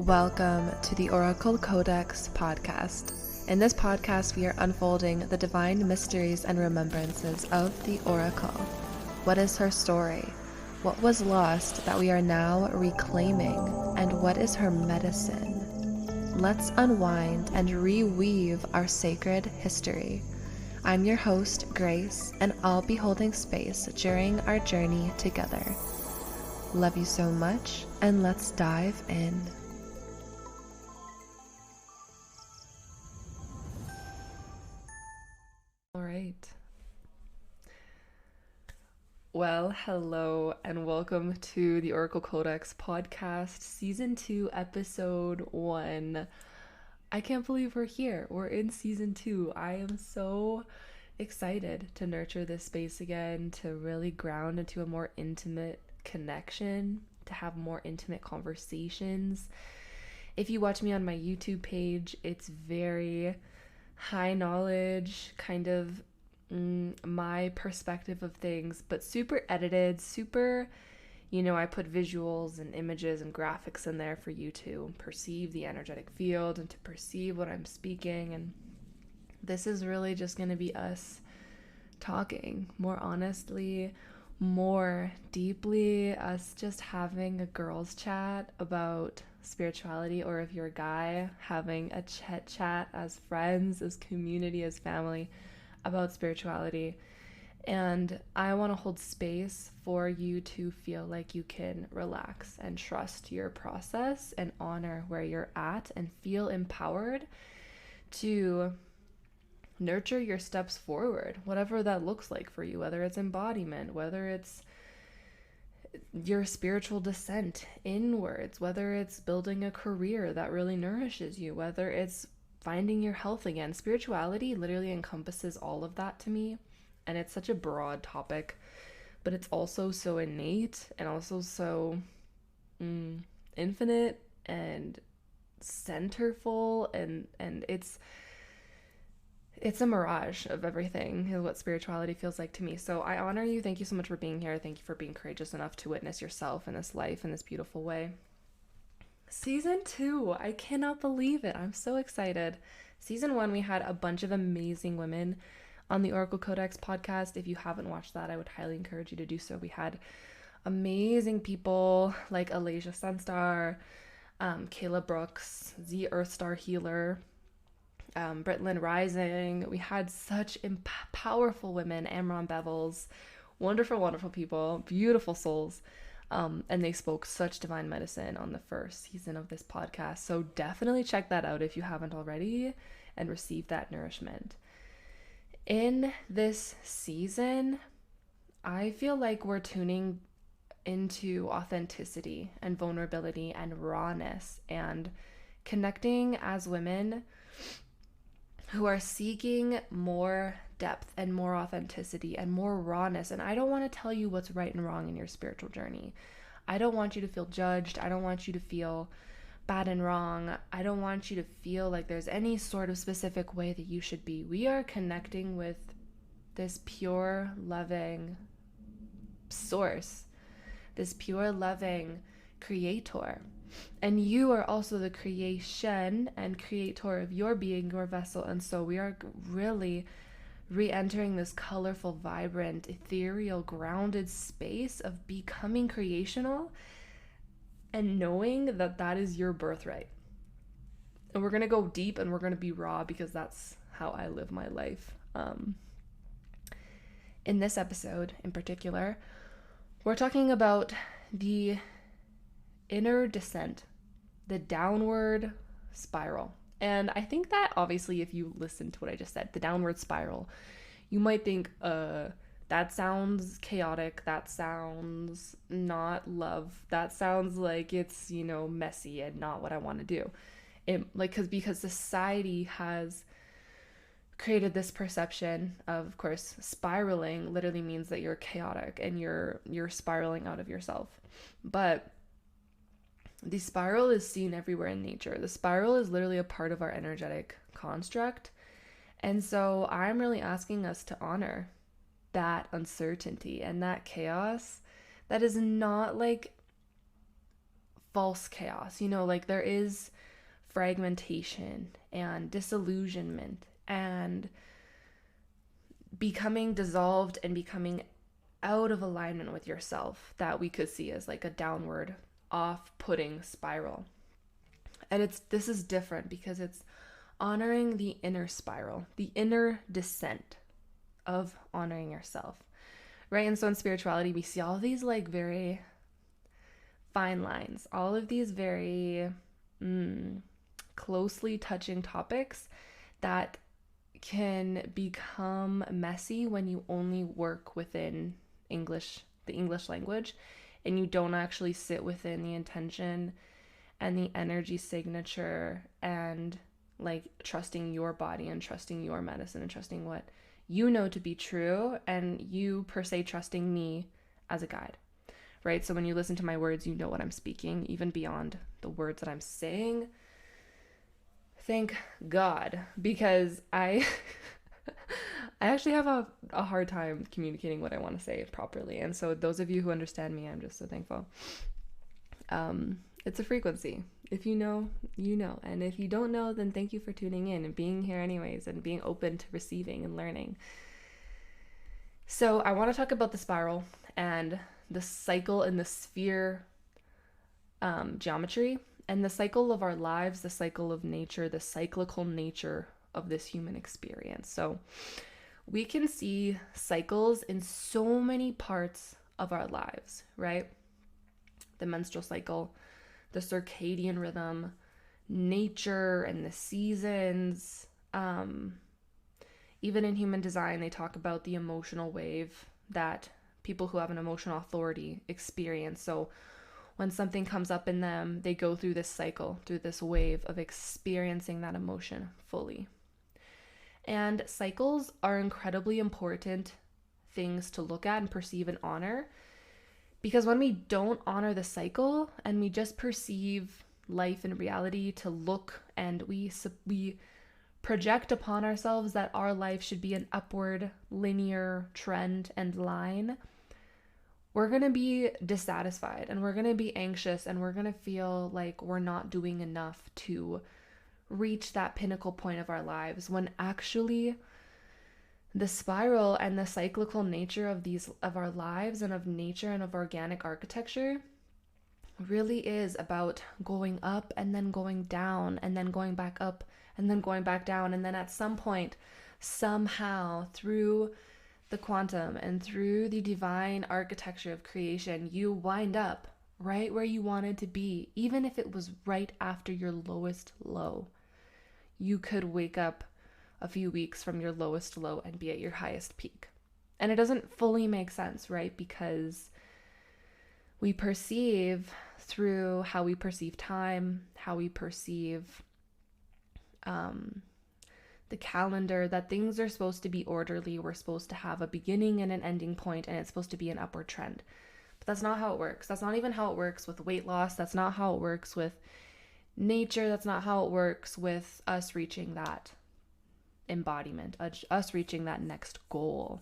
Welcome to the Oracle Codex Podcast. In this podcast, we are unfolding the divine mysteries and remembrances of the Oracle. What is her story? What was lost that we are now reclaiming? And what is her medicine? Let's unwind and reweave our sacred history. I'm your host, Grace, and I'll be holding space during our journey together. Love you so much, and let's dive in. All right. Well, hello, and welcome to the Oracle Codex Podcast, Season 2, Episode 1. I can't believe we're here. We're in Season 2. I am so excited to nurture this space again, to really ground into a more intimate connection, to have more intimate conversations. If you watch me on my YouTube page, it's very high knowledge, kind of my perspective of things, but super edited, super, I put visuals and images and graphics in there for you to perceive the energetic field and to perceive what I'm speaking. And this is really just going to be us talking more honestly, more deeply, us just having a girls' chat about spirituality, or if you're a guy, having a chat as friends, as community, as family about spirituality. And I want to hold space for you to feel like you can relax and trust your process and honor where you're at and feel empowered to nurture your steps forward, whatever that looks like for you, whether it's embodiment, whether it's your spiritual descent inwards, whether it's building a career that really nourishes you, whether it's finding your health again. Spirituality literally encompasses all of that to me. And it's such a broad topic, but it's also so innate and also so infinite and centerful, and it's a mirage of everything is what spirituality feels like to me. So I honor you. Thank you so much for being here. Thank you for being courageous enough to witness yourself in this life in this beautiful way. Season 2, I cannot believe it. I'm so excited. Season 1, we had a bunch of amazing women on the Oracle Codex podcast. If you haven't watched that, I would highly encourage you to do so. We had amazing people like Alasia Sunstar, Kayla Brooks, the Earth Star Healer, Britlin Rising. We had such powerful women, Amron Bevels, wonderful people, beautiful souls. And they spoke such divine medicine on the first season of this podcast. So definitely check that out if you haven't already and receive that nourishment. In this season, I feel like we're tuning into authenticity and vulnerability and rawness and connecting as women who are seeking more depth and more authenticity and more rawness. And I don't want to tell you what's right and wrong in your spiritual journey. I don't want you to feel judged. I don't want you to feel bad and wrong. I don't want you to feel like there's any sort of specific way that you should be. We are connecting with this pure, loving source, this pure, loving creator. And you are also the creation and creator of your being, your vessel. And so we are really re-entering this colorful, vibrant, ethereal, grounded space of becoming creational and knowing that that is your birthright. And we're going to go deep and we're going to be raw because that's how I live my life. In this episode in particular, we're talking about the inner descent, the downward spiral. And I think that obviously if you listen to what I just said, the downward spiral, you might think, that sounds chaotic, that sounds not love, that sounds like it's, messy and not what I want to do. Because society has created this perception of course, spiraling literally means that you're chaotic and you're spiraling out of yourself. But the spiral is seen everywhere in nature. The spiral is literally a part of our energetic construct. And so I'm really asking us to honor that uncertainty and that chaos that is not like false chaos. You know, like there is fragmentation and disillusionment and becoming dissolved and becoming out of alignment with yourself that we could see as like a downward off-putting spiral. And this is different because it's honoring the inner spiral, the inner descent of honoring yourself, right? And so in spirituality, we see all these like very fine lines, all of these very closely touching topics that can become messy when you only work within the English language, and you don't actually sit within the intention and the energy signature and like trusting your body and trusting your medicine and trusting what you know to be true, and you per se trusting me as a guide, right? So when you listen to my words, you know what I'm speaking, even beyond the words that I'm saying. Thank God, because I actually have a hard time communicating what I want to say properly. And so those of you who understand me, I'm just so thankful. It's a frequency. If you know, you know. And if you don't know, then thank you for tuning in and being here anyways and being open to receiving and learning. So I want to talk about the spiral and the cycle and the sphere geometry and the cycle of our lives, the cycle of nature, the cyclical nature of this human experience. So we can see cycles in so many parts of our lives, right? The menstrual cycle, the circadian rhythm, nature and the seasons. Even in human design, they talk about the emotional wave that people who have an emotional authority experience. So when something comes up in them, they go through this cycle, through this wave of experiencing that emotion fully. And cycles are incredibly important things to look at and perceive and honor, because when we don't honor the cycle and we just perceive life and reality to look, and we project upon ourselves that our life should be an upward linear trend and line, we're going to be dissatisfied and we're going to be anxious and we're going to feel like we're not doing enough to reach that pinnacle point of our lives, when actually the spiral and the cyclical nature of our lives and of nature and of organic architecture really is about going up and then going down and then going back up and then going back down. And then at some point, somehow through the quantum and through the divine architecture of creation, you wind up right where you wanted to be. Even if it was right after your lowest low, you could wake up a few weeks from your lowest low and be at your highest peak. And it doesn't fully make sense, right? Because we perceive through how we perceive time, how we perceive the calendar, that things are supposed to be orderly. We're supposed to have a beginning and an ending point, and it's supposed to be an upward trend. But that's not how it works. That's not even how it works with weight loss. That's not how it works with nature. That's not how it works with us reaching that embodiment, us reaching that next goal.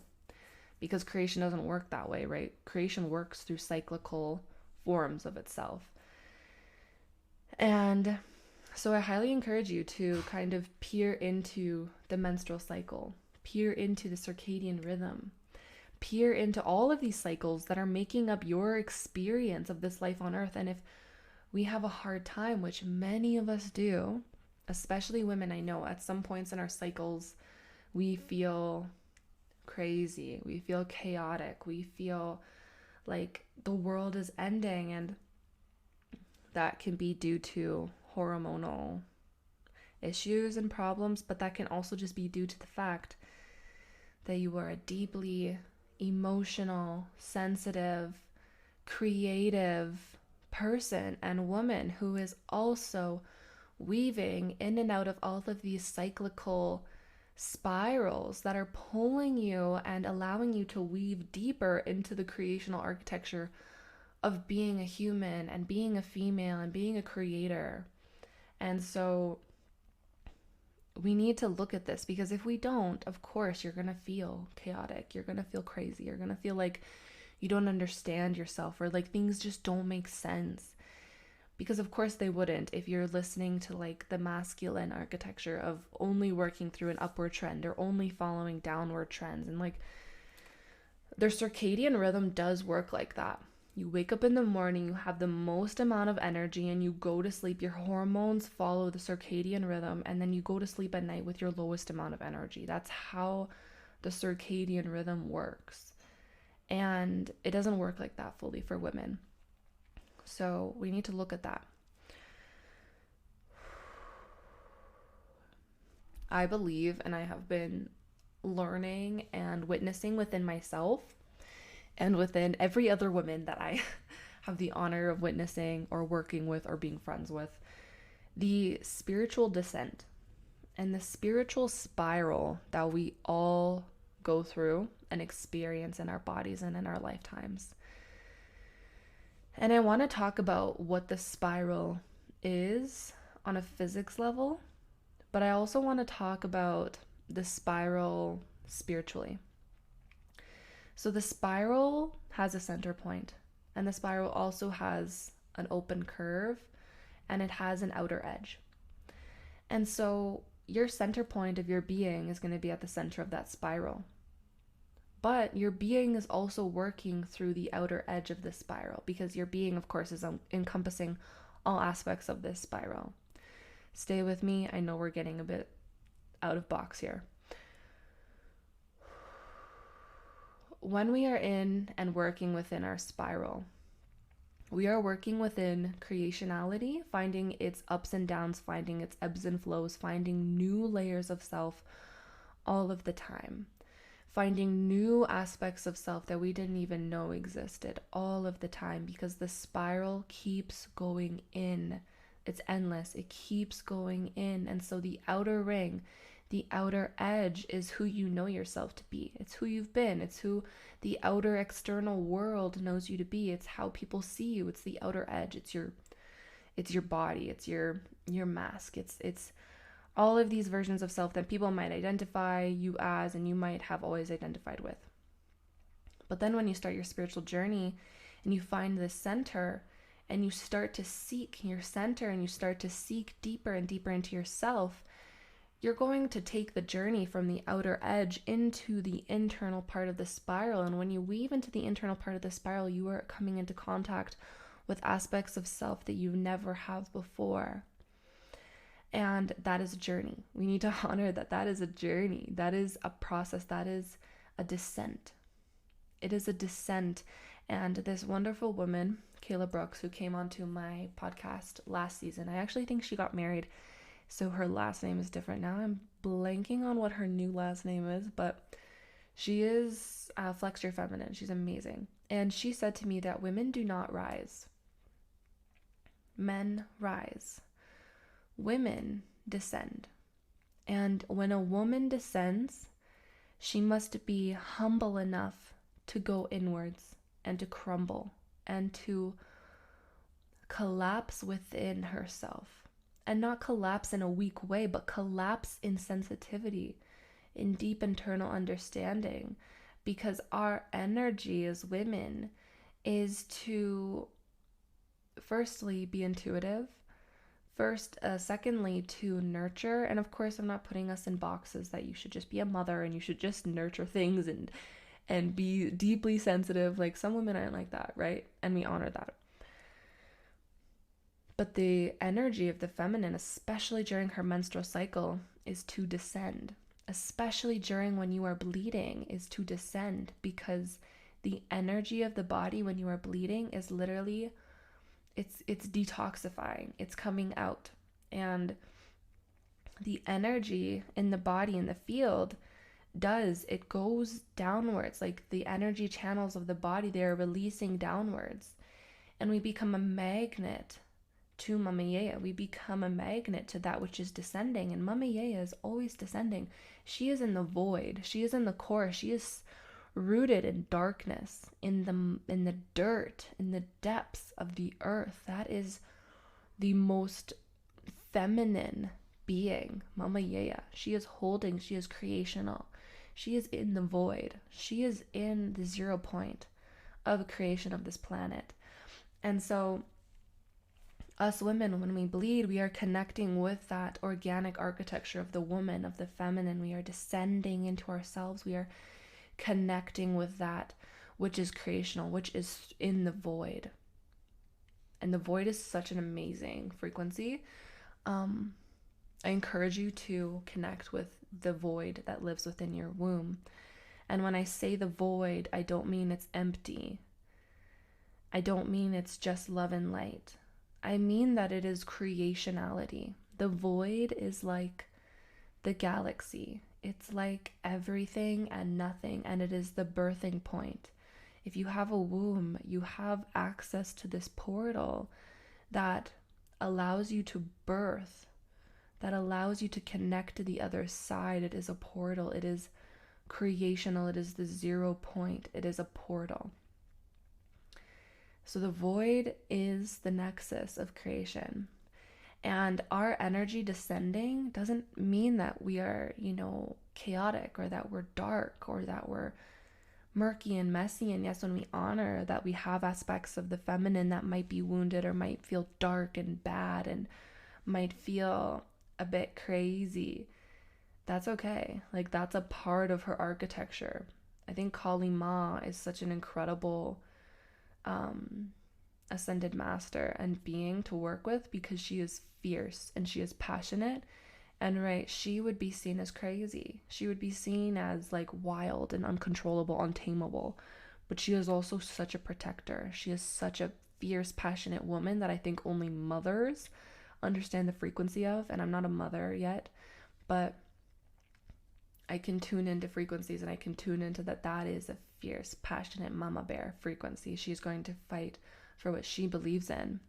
Because creation doesn't work that way, right? Creation works through cyclical forms of itself. And so I highly encourage you to kind of peer into the menstrual cycle, peer into the circadian rhythm, peer into all of these cycles that are making up your experience of this life on earth. And if we have a hard time, which many of us do, especially women, I know at some points in our cycles, we feel crazy, we feel chaotic, we feel like the world is ending, and that can be due to hormonal issues and problems, but that can also just be due to the fact that you are a deeply emotional, sensitive, creative person and woman who is also weaving in and out of all of these cyclical spirals that are pulling you and allowing you to weave deeper into the creational architecture of being a human and being a female and being a creator. And so we need to look at this, because if we don't, of course, you're going to feel chaotic. You're going to feel crazy. You're going to feel like you don't understand yourself, or like things just don't make sense. Because of course they wouldn't if you're listening to like the masculine architecture of only working through an upward trend or only following downward trends. And like their circadian rhythm does work like that. You wake up in the morning, you have the most amount of energy, and you go to sleep. Your hormones follow the circadian rhythm, and then you go to sleep at night with your lowest amount of energy. That's how the circadian rhythm works. And it doesn't work like that fully for women. So we need to look at that. I believe, and I have been learning and witnessing within myself and within every other woman that I have the honor of witnessing or working with or being friends with, the spiritual descent and the spiritual spiral that we all go through and experience in our bodies and in our lifetimes. And I want to talk about what the spiral is on a physics level, but I also want to talk about the spiral spiritually. So the spiral has a center point, and the spiral also has an open curve, and it has an outer edge. And so your center point of your being is going to be at the center of that spiral. But your being is also working through the outer edge of this spiral, because your being, of course, is encompassing all aspects of this spiral. Stay with me. I know we're getting a bit out of box here. When we are in and working within our spiral, we are working within creationality, finding its ups and downs, finding its ebbs and flows, finding new layers of self all of the time, finding new aspects of self that we didn't even know existed all of the time, because the spiral keeps going in. It's endless. It keeps going in. And so the outer ring, the outer edge, is who you know yourself to be. It's who you've been. It's who the outer external world knows you to be. It's how people see you. It's the outer edge. It's your body. It's your mask. It's all of these versions of self that people might identify you as, and you might have always identified with. But then when you start your spiritual journey and you find this center, and you start to seek your center, and you start to seek deeper and deeper into yourself, you're going to take the journey from the outer edge into the internal part of the spiral. And when you weave into the internal part of the spiral, you are coming into contact with aspects of self that you never have before. And that is a journey. We need to honor that that is a journey. That is a process. That is a descent. It is a descent. And this wonderful woman, Kayla Brooks, who came onto my podcast last season, I actually think she got married, so her last name is different now. I'm blanking on what her new last name is, but she is Flex Your Feminine. She's amazing. And she said to me that women do not rise. Men rise. Women descend. And when a woman descends, she must be humble enough to go inwards and to crumble and to collapse within herself. And not collapse in a weak way, but collapse in sensitivity, in deep internal understanding. Because our energy as women is to, firstly, be intuitive. Secondly, to nurture. And of course, I'm not putting us in boxes that you should just be a mother and you should just nurture things and be deeply sensitive. Like, some women aren't like that, right? And we honor that. But the energy of the feminine, especially during her menstrual cycle, is to descend. Especially during when you are bleeding, is to descend, because the energy of the body when you are bleeding is literally, it's detoxifying. It's coming out. And the energy in the body, in the field, it goes downwards. Like the energy channels of the body, they are releasing downwards. And we become a magnet to Mama Yaya. We become a magnet to that which is descending. And Mama Yaya is always descending. She is in the void. She is in the core. She is rooted in darkness, in the dirt, in the depths of the earth. That is the most feminine being, Mama Yaya. She is creational. She is in the void. She is in the 0 point of creation of this planet. And so Us women, when we bleed, we are connecting with that organic architecture of the woman, of the feminine. We are descending into ourselves. We are connecting with that which is creational, which is in the void. And the void is such an amazing frequency. I encourage you to connect with the void that lives within your womb. And when I say the void, I don't mean it's empty. I don't mean it's just love and light. I mean that it is creationality. The void is like the galaxy. It's like everything and nothing, and it is the birthing point. If you have a womb, you have access to this portal that allows you to birth, that allows you to connect to the other side. It is a portal. It is creational. It is the 0 point. It is a portal. So the void is the nexus of creation. And our energy descending doesn't mean that we are, chaotic, or that we're dark, or that we're murky and messy. And yes, when we honor that we have aspects of the feminine that might be wounded, or might feel dark and bad, and might feel a bit crazy, that's okay. Like, that's a part of her architecture. I think Kali Ma is such an incredible ascended master and being to work with, because she is fierce and she is passionate. And right, she would be seen as crazy. She would be seen as like wild and uncontrollable, untamable. But she is also such a protector. She is such a fierce, passionate woman that I think only mothers understand the frequency of. And I'm not a mother yet, but I can tune into frequencies, and I can tune into that is a fierce, passionate mama bear frequency. She's going to fight for what she believes in.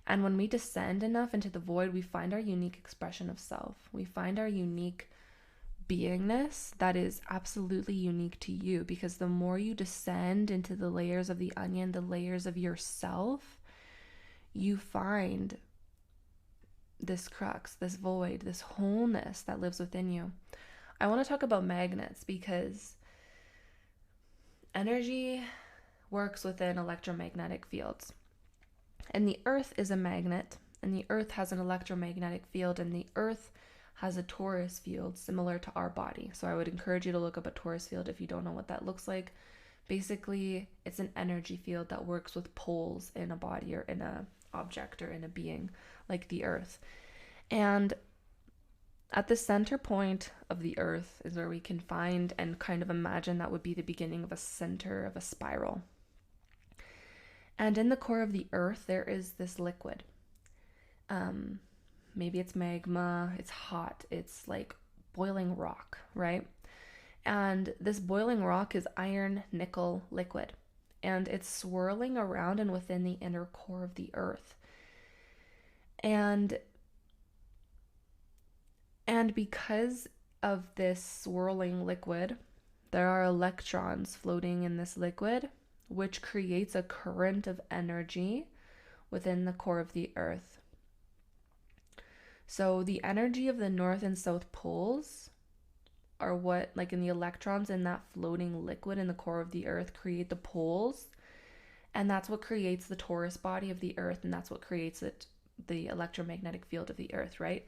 And when we descend enough into the void, we find our unique expression of self. We find our unique beingness that is absolutely unique to you, because the more you descend into the layers of the onion, the layers of yourself, you find this crux, this void, this wholeness that lives within you. I want to talk about magnets, because energy works within electromagnetic fields. And the earth is a magnet, and the earth has an electromagnetic field, and the earth has a torus field similar to our body. So I would encourage you to look up a torus field if you don't know what that looks like. Basically, it's an energy field that works with poles in a body, or in a object, or in a being, like the earth. And at the center point of the earth is where we can find and kind of imagine that would be the beginning of a center of a spiral. And in the core of the earth, there is this liquid. Maybe it's magma, it's hot, it's like boiling rock, right? And this boiling rock is iron nickel liquid. And it's swirling around and within the inner core of the earth. And because of this swirling liquid, there are electrons floating in this liquid, which creates a current of energy within the core of the earth. So the energy of the north and south poles are what, like in the electrons in that floating liquid in the core of the earth, create the poles. And that's what creates the torus body of the earth. And that's what creates the electromagnetic field of the earth, right?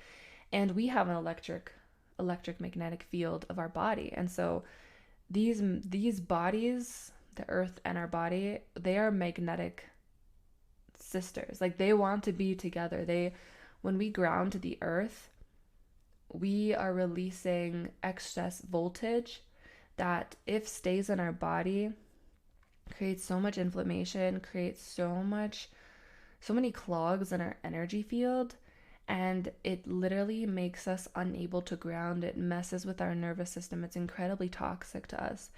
And we have an electric magnetic field of our body. And so these bodies, the earth and our body, they are magnetic sisters. Like, they want to be together. When we ground to the earth, we are releasing excess voltage that, if stays in our body, creates so much inflammation, creates so many clogs in our energy field. And it literally makes us unable to ground. It messes with our nervous system. It's incredibly toxic to us.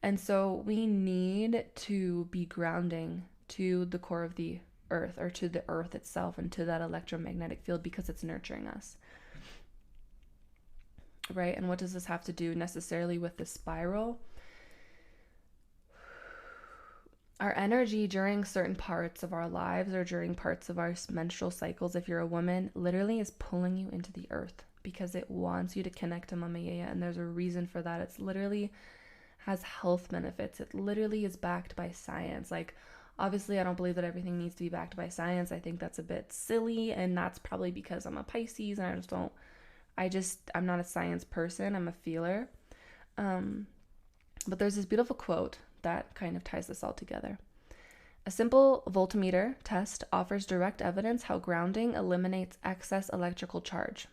And so we need to be grounding to the core of the earth, or to the earth itself, and to that electromagnetic field, because it's nurturing us. Right? And what does this have to do necessarily with the spiral? Our energy during certain parts of our lives, or during parts of our menstrual cycles, if you're a woman, literally is pulling you into the earth, because it wants you to connect to Mama Yaya, and there's a reason for that. It's literally has health benefits. It literally is backed by science. Like, Obviously, I don't believe that everything needs to be backed by science. I think that's a bit silly, and that's probably because I'm a Pisces and I'm not a science person. I'm a feeler. But there's this beautiful quote that kind of ties this all together. A simple voltmeter test offers direct evidence how grounding eliminates excess electrical charge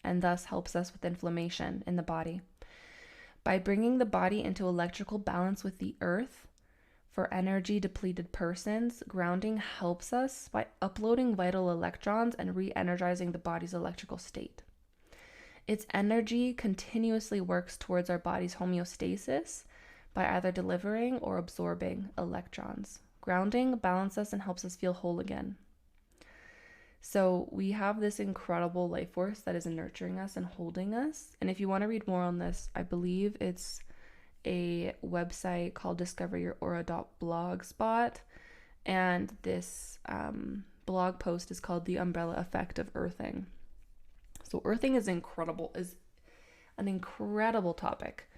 and thus helps us with inflammation in the body. By bringing the body into electrical balance with the earth, for energy depleted persons, grounding helps us by uploading vital electrons and re-energizing the body's electrical state. Its energy continuously works towards our body's homeostasis by either delivering or absorbing electrons. Grounding balances us and helps us feel whole again. So we have this incredible life force that is nurturing us and holding us. And if you want to read more on this, I believe it's a website called discoveryyouraura.blogspot. And this blog post is called The Umbrella Effect of Earthing. So earthing is an incredible topic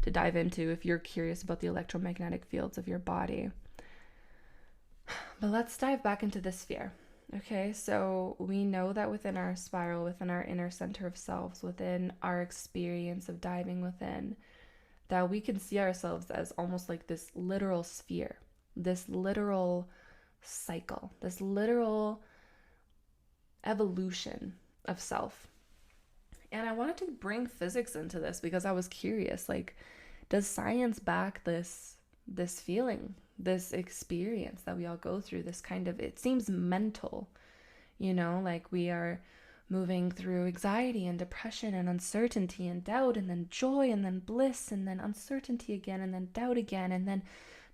to dive into if you're curious about the electromagnetic fields of your body. But let's dive back into the sphere. Okay, so we know that within our spiral, within our inner center of selves, within our experience of diving within, that we can see ourselves as almost like this literal sphere, this literal cycle, this literal evolution of self. And I wanted to bring physics into this because I was curious, like, does science back this feeling, this experience that we all go through, this kind of, it seems mental, like we are moving through anxiety and depression and uncertainty and doubt and then joy and then bliss and then uncertainty again and then doubt again and then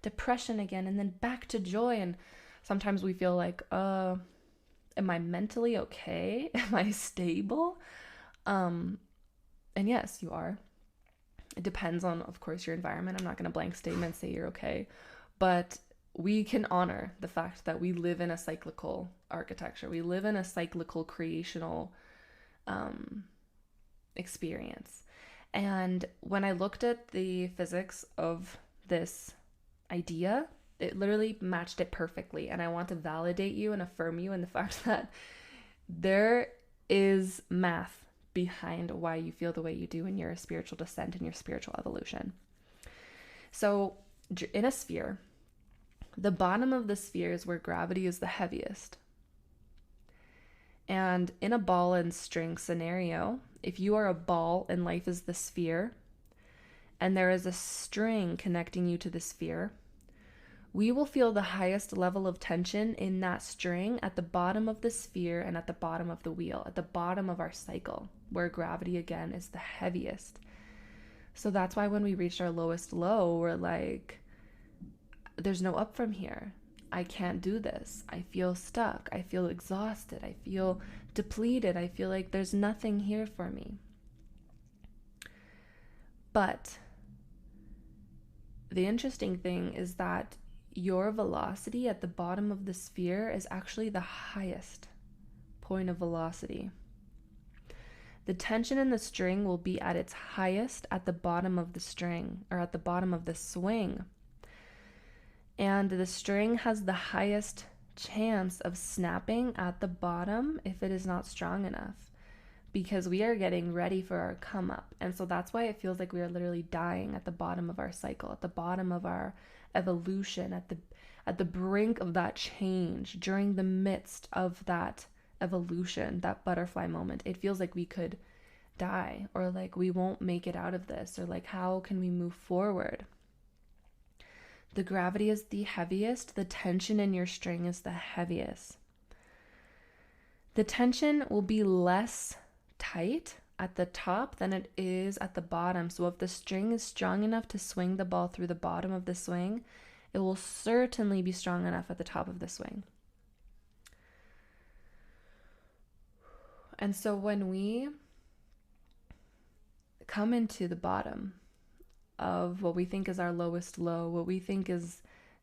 depression again and then back to joy. And sometimes we feel like, am I mentally okay? Am I stable? And yes, you are. It depends on, of course, your environment. I'm not going to blank statement say you're okay, but we can honor the fact that we live in a cyclical architecture. We live in a cyclical creational experience. And when I looked at the physics of this idea, it literally matched it perfectly. And I want to validate you and affirm you in the fact that there is math behind why you feel the way you do in your spiritual descent and your spiritual evolution. So in a sphere, the bottom of the sphere is where gravity is the heaviest. And in a ball and string scenario, if you are a ball and life is the sphere, and there is a string connecting you to the sphere, we will feel the highest level of tension in that string at the bottom of the sphere and at the bottom of the wheel, at the bottom of our cycle, where gravity again is the heaviest. So that's why when we reach our lowest low, we're like, there's no up from here. I can't do this. I feel stuck. I feel exhausted. I feel depleted. I feel like there's nothing here for me. But the interesting thing is that your velocity at the bottom of the sphere is actually the highest point of velocity. The tension in the string will be at its highest at the bottom of the string, or at the bottom of the swing. And the string has the highest chance of snapping at the bottom if it is not strong enough, because we are getting ready for our come up. And so that's why it feels like we are literally dying at the bottom of our cycle, at the bottom of our evolution, at the brink of that change, during the midst of that evolution, that butterfly moment. It feels like we could die, or like we won't make it out of this, or like how can we move forward? The gravity is the heaviest. The tension in your string is the heaviest. The tension will be less tight at the top than it is at the bottom. So if the string is strong enough to swing the ball through the bottom of the swing, it will certainly be strong enough at the top of the swing. And so when we come into the bottom of what we think is our lowest low, what we think is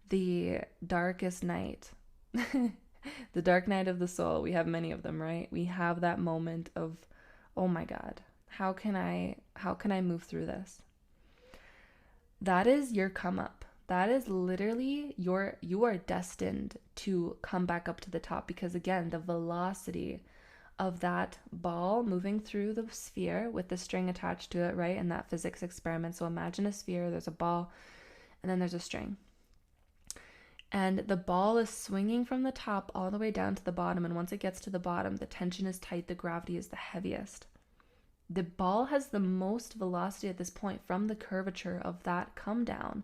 the darkest night, the dark night of the soul, we have many of them, right? We have that moment of, oh my God, how can I move through this? That is your come up. That is literally you are destined to come back up to the top, because again, the velocity of that ball moving through the sphere with the string attached to it, right? In that physics experiment. So imagine a sphere, there's a ball, and then there's a string. And the ball is swinging from the top all the way down to the bottom. And once it gets to the bottom, the tension is tight, the gravity is the heaviest. The ball has the most velocity at this point from the curvature of that come down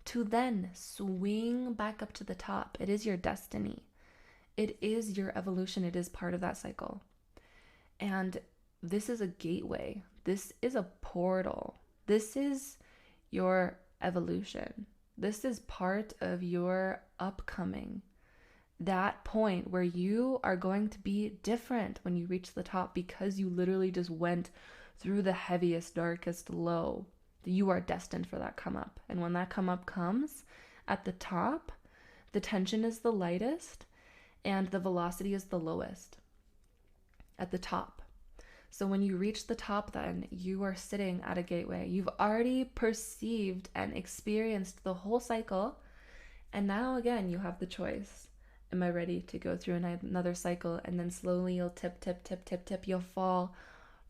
to then swing back up to the top. It is your destiny. It is your evolution. It is part of that cycle. And this is a gateway. This is a portal. This is your evolution. This is part of your upcoming. That point where you are going to be different when you reach the top, because you literally just went through the heaviest, darkest low. You are destined for that come up. And when that come up comes at the top, the tension is the lightest and the velocity is the lowest at the top. So when you reach the top, then you are sitting at a gateway. You've already perceived and experienced the whole cycle. And now again, you have the choice. Am I ready to go through another cycle? And then slowly you'll tip. You'll fall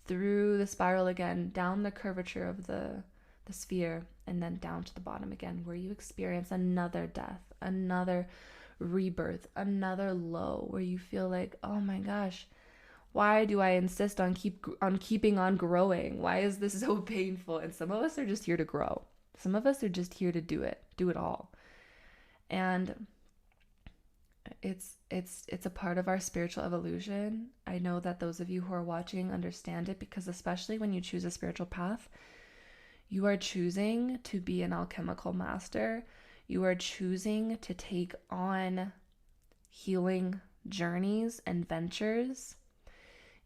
through the spiral again, down the curvature of the sphere, and then down to the bottom again, where you experience another death, another rebirth, another low, where you feel like, oh my gosh, why do I insist on keeping on growing? Why is this so painful? And some of us are just here to grow. Some of us are just here to do it all. And it's a part of our spiritual evolution. I know that those of you who are watching understand it, because especially when you choose a spiritual path, you are choosing to be an alchemical master. You are choosing to take on healing journeys and ventures.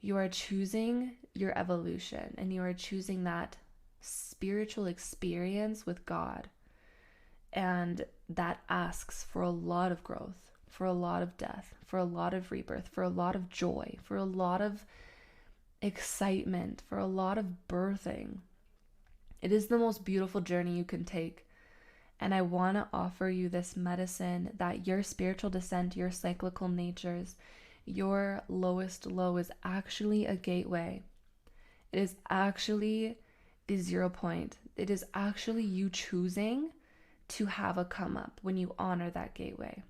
You are choosing your evolution, and you are choosing that spiritual experience with God. And that asks for a lot of growth, for a lot of death, for a lot of rebirth, for a lot of joy, for a lot of excitement, for a lot of birthing. It is the most beautiful journey you can take. And I want to offer you this medicine that your spiritual descent, your cyclical natures, your lowest low is actually a gateway. It is actually the 0 point. It is actually you choosing to have a come up when you honor that gateway.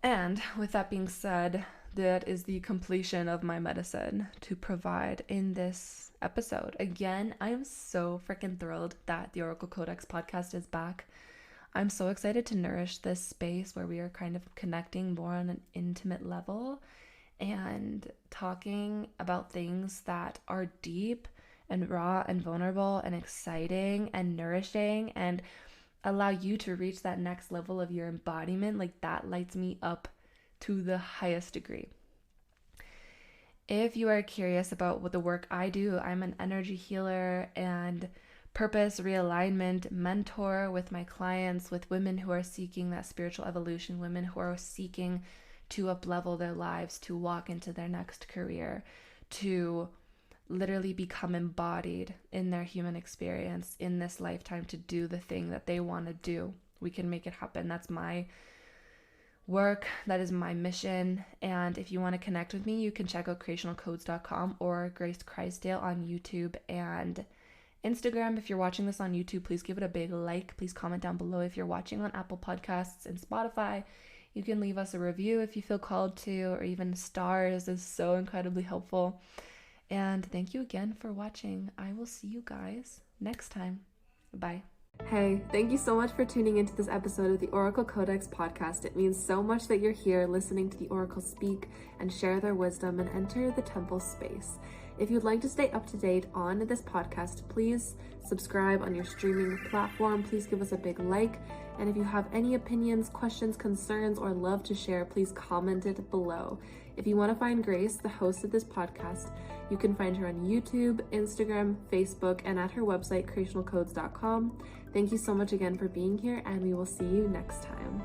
And with that being said, that is the completion of my medicine to provide in this episode. Again, I am so freaking thrilled that the Oracle Codex Podcast is back. I'm so excited to nourish this space where we are kind of connecting more on an intimate level and talking about things that are deep and raw and vulnerable and exciting and nourishing and allow you to reach that next level of your embodiment. Like, that lights me up to the highest degree. If you are curious about what the work I do, I'm an energy healer and purpose realignment mentor with my clients, with women who are seeking that spiritual evolution, women who are seeking to up-level their lives, to walk into their next career, to literally become embodied in their human experience in this lifetime, to do the thing that they want to do. We can make it happen. That's my work. That is my mission. And if you want to connect with me, you can check out creationalcodes.com or Grace Christdale on YouTube and Instagram. If you're watching this on YouTube, please give it a big like. Please comment down below. If you're watching on Apple Podcasts and Spotify, you can leave us a review if you feel called to, or even stars is so incredibly helpful. And thank you again for watching. I will see you guys next time. Bye. Hey, thank you so much for tuning into this episode of the Oracle Codex Podcast. It means so much that you're here listening to the Oracle speak and share their wisdom and enter the temple space. If you'd like to stay up to date on this podcast, please subscribe on your streaming platform. Please give us a big like. And if you have any opinions, questions, concerns, or love to share, please comment it below. If you want to find Grace, the host of this podcast, you can find her on YouTube, Instagram, Facebook, and at her website, creationalcodes.com. Thank you so much again for being here, and we will see you next time.